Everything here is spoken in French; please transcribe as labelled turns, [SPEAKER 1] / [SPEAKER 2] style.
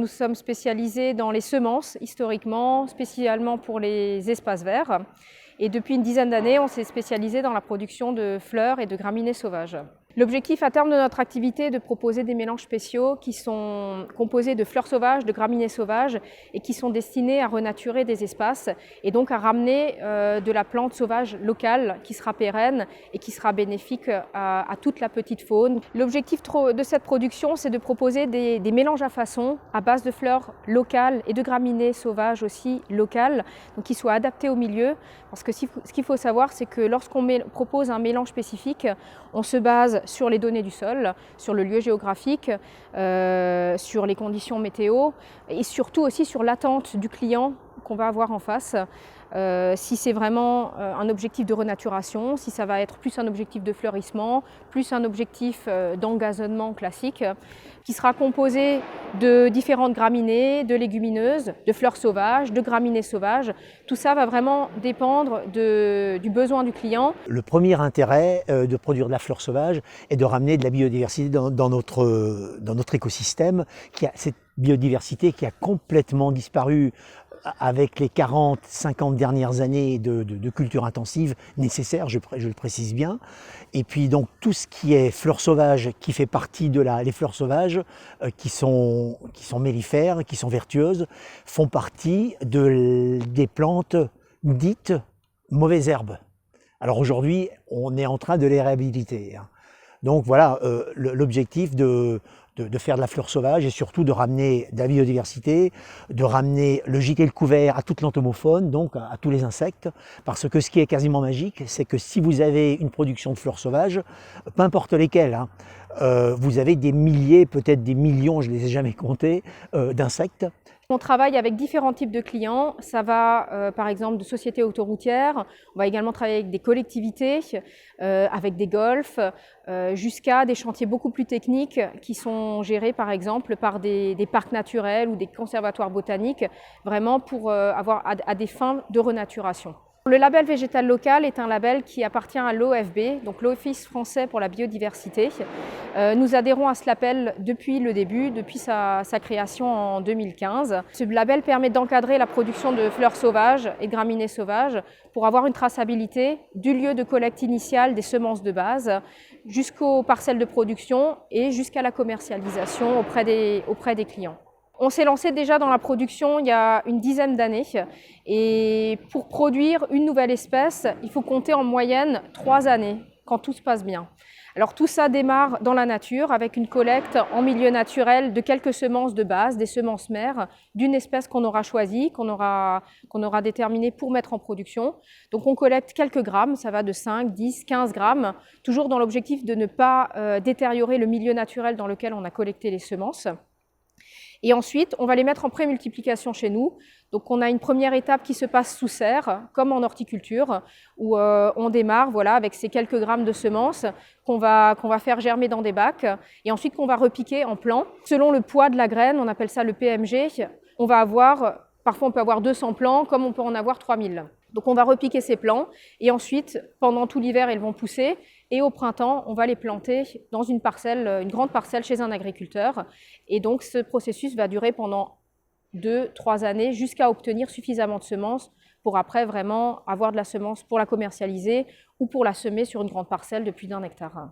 [SPEAKER 1] nous sommes spécialisés dans les semences, historiquement, spécialement pour les espaces verts. Et depuis une dizaine d'années, on s'est spécialisé dans la production de fleurs et de graminées sauvages. L'objectif à terme de notre activité est de proposer des mélanges spéciaux qui sont composés de fleurs sauvages, de graminées sauvages et qui sont destinés à renaturer des espaces et donc à ramener de la plante sauvage locale qui sera pérenne et qui sera bénéfique à toute la petite faune. L'objectif de cette production, c'est de proposer des mélanges à façon à base de fleurs locales et de graminées sauvages aussi locales, donc qui soient adaptés au milieu. Parce que ce qu'il faut savoir, c'est que lorsqu'on propose un mélange spécifique, on se base sur les données du sol, sur le lieu géographique, sur les conditions météo et surtout aussi sur l'attente du client qu'on va avoir en face. Si c'est vraiment un objectif de renaturation, si ça va être plus un objectif de fleurissement, plus un objectif d'engazonnement classique, qui sera composé de différentes graminées, de légumineuses, de fleurs sauvages, de graminées sauvages. Tout ça va vraiment dépendre du besoin du client.
[SPEAKER 2] Le premier intérêt de produire de la fleur sauvage est de ramener de la biodiversité dans notre écosystème, cette biodiversité qui a complètement disparu avec les 40-50 dernières années de culture intensive nécessaires, je le précise bien. Et puis donc tout ce qui est fleurs sauvages, qui fait partie les fleurs sauvages qui sont mellifères, qui sont vertueuses, font partie des plantes dites mauvaises herbes. Alors aujourd'hui, on est en train de les réhabiliter. Donc voilà, l'objectif de faire de la fleur sauvage et surtout de ramener de la biodiversité, de ramener le gîte et le couvert à toute l'entomofaune, donc à tous les insectes, parce que ce qui est quasiment magique, c'est que si vous avez une production de fleurs sauvages, peu importe lesquelles, vous avez des milliers, peut-être des millions, je ne les ai jamais comptés, d'insectes.
[SPEAKER 1] On travaille avec différents types de clients. Ça va par exemple de sociétés autoroutières, on va également travailler avec des collectivités, avec des golfs, jusqu'à des chantiers beaucoup plus techniques qui sont gérés par exemple par des parcs naturels ou des conservatoires botaniques, vraiment pour avoir à des fins de renaturation. Le label végétal local est un label qui appartient à l'OFB, donc l'Office français pour la biodiversité. Nous adhérons à ce label depuis le début, depuis sa création en 2015. Ce label permet d'encadrer la production de fleurs sauvages et de graminées sauvages pour avoir une traçabilité du lieu de collecte initiale des semences de base jusqu'aux parcelles de production et jusqu'à la commercialisation auprès des clients. On s'est lancé déjà dans la production il y a une dizaine d'années et pour produire une nouvelle espèce, il faut compter en moyenne 3 années quand tout se passe bien. Alors tout ça démarre dans la nature avec une collecte en milieu naturel de quelques semences de base, des semences mères d'une espèce qu'on aura choisie, qu'on aura déterminée pour mettre en production. Donc on collecte quelques grammes, ça va de 5, 10, 15 grammes, toujours dans l'objectif de ne pas détériorer le milieu naturel dans lequel on a collecté les semences. Et ensuite, on va les mettre en prémultiplication chez nous. Donc on a une première étape qui se passe sous serre, comme en horticulture, où on démarre avec ces quelques grammes de semences qu'on va faire germer dans des bacs et ensuite qu'on va repiquer en plants. Selon le poids de la graine, on appelle ça le PMG, parfois on peut avoir 200 plants, comme on peut en avoir 3000. Donc on va repiquer ces plants et ensuite, pendant tout l'hiver, ils vont pousser et au printemps, on va les planter dans une grande parcelle chez un agriculteur. Et donc ce processus va durer pendant 2-3 années jusqu'à obtenir suffisamment de semences pour après vraiment avoir de la semence pour la commercialiser ou pour la semer sur une grande parcelle de plus d'1 hectare.